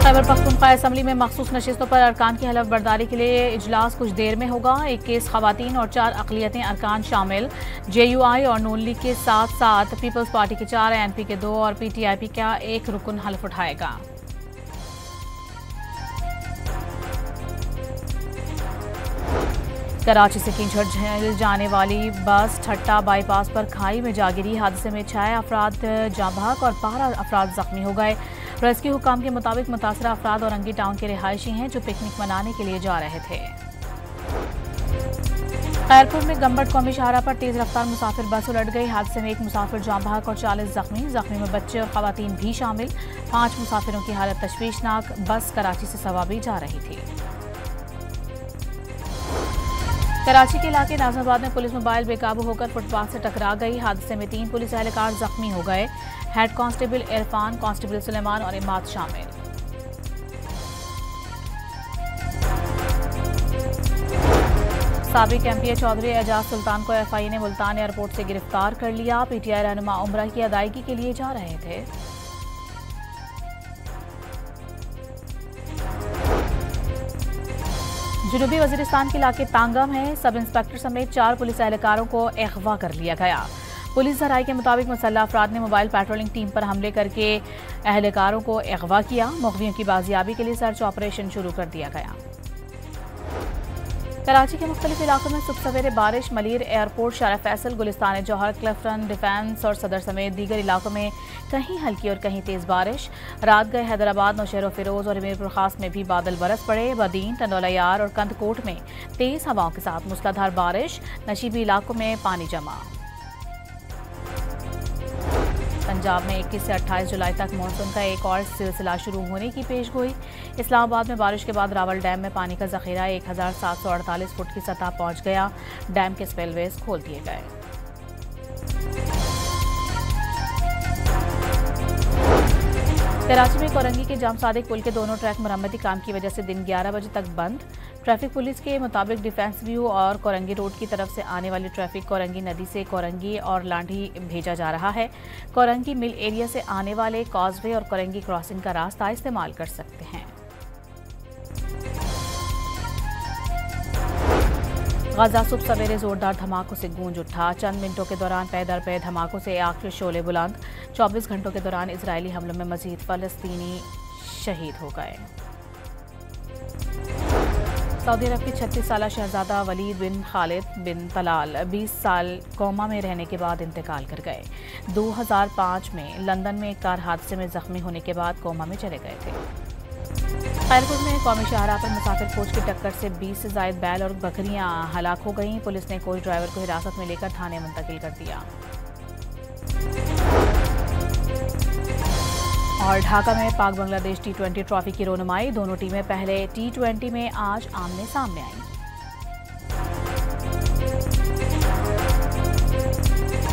Khyber Pakhtunkhwa assembly में मखसूस नशिस्तों पर अरकान की हलफ बर्दारी के लिए इजलास कुछ देर में होगा। 21 खवातीन और 4 अक़लियतें अरकान शामिल। JUI और नून लीग के साथ साथ पीपल्स पार्टी के 4, ANP के 2 और PTIP का 1 रुकन हलफ उठाएगा। कराची से किंझड़ जाने वाली बस ठट्टा बाईपास पर खाई में जा गिरी। हादसे में 6 अफराद जाँ बहक और 12 अफराद जख्मी हो गए। रेस्क्यू हुकाम के मुताबिक मुतासरा अफराद औरंगी टाउन के रिहायशी हैं जो पिकनिक मनाने के लिए जा रहे थे। खैरपुर में गंबट कौमी शाहरा पर तेज रफ्तार मुसाफिर बस उलट गई। हादसे में 1 मुसाफिर जाँ बहक और 40 जख्मी में बच्चे और खवातीन भी शामिल। 5 मुसाफिरों की हालत तशवीशनाक। बस कराची से सवाबी जा रही थी। कराची के इलाके नाजमाबाद में पुलिस मोबाइल बेकाबू होकर फुटपाथ से टकरा गई। हादसे में 3 पुलिस एहलकार जख्मी हो गए। Head constable Irfan, constable Suleman और इमाद शामिल। साबिक MP चौधरी एजाज सुल्तान को FI ने मुल्तान एयरपोर्ट से गिरफ्तार कर लिया। PTI रहनुमा उम्रा की अदायगी के लिए जा रहे थे। जनूबी वजीरिस्तान के इलाके तांगा में सब इंस्पेक्टर समेत 4 पुलिस एहलकारों को अगवा कर लिया गया। पुलिस जराये के मुताबिक मुसल्लह अफराद ने मोबाइल पेट्रोलिंग टीम पर हमले करके एहलकारों को अगवा किया। मुग़वियों की बाजियाबी के लिए सर्च ऑपरेशन शुरू कर दिया गया। कराची के मुख्तलिफ इलाकों में सुबह सवेरे बारिश। मलीर एयरपोर्ट, शारा फैसल, गुलिस्तान जौहर, क्लिफ्टन, डिफेंस और सदर समेत दीगर इलाकों में कहीं हल्की और कहीं तेज बारिश। रात गए हैदराबाद, नौशहर फिरोज और मीरपुर खास में भी बादल बरस पड़े। बदीन, टंडोलायार और कंदकोट में तेज हवाओं के साथ मूसलाधार बारिश। नशीबी इलाकों में पानी जमा। पंजाब में 21 से 28 जुलाई तक मानसून का एक और सिलसिला शुरू होने की पेशगोई। इस्लामाबाद में बारिश के बाद रावल डैम में पानी का जखीरा 1748 फुट की सतह पहुंच गया। डैम के स्पेलवेज खोल दिए गए। कराची में कोरंगी के जाम सादिक पुल के दोनों ट्रैक मरम्मती काम की वजह से दिन 11 बजे तक बंद। ट्रैफिक पुलिस के मुताबिक डिफेंस व्यू और कोरंगी रोड की तरफ से आने वाली ट्रैफिक कोरंगी नदी से कोरंगी और लांढी भेजा जा रहा है। कोरंगी मिल एरिया से आने वाले कॉजवे और कोरंगी क्रॉसिंग का रास्ता इस्तेमाल कर सकते हैं। गाजा सुबह सवेरे जोरदार धमाकों से गूंज उठा। चंद मिनटों के दौरान पै दर पै धमाकों से आग के शोले बुलंद। 24 घंटों के दौरान इजरायली हमलों में मजीद फलस्तीनी शहीद हो गए। सऊदी अरब के 36 साला शहजादा वलीद बिन खालिद बिन तलाल 20 साल कोमा में रहने के बाद इंतकाल कर गए। 2005 में लंदन में एक कार हादसे में जख्मी होने के बाद कोमा में चले गए थे। खैरपुर में कौमी शाहरा पर मुसाफिर कोच की टक्कर से 20 से ज़ायद बैल और बकरियां हलाक हो गईं। पुलिस ने कोच ड्राइवर को हिरासत में लेकर थाने मुंतकिल कर दिया। और ढाका में पाक बांग्लादेश T20 ट्रॉफी की रोनुमाई। दोनों टीमें पहले T20 में आज आमने सामने आईं।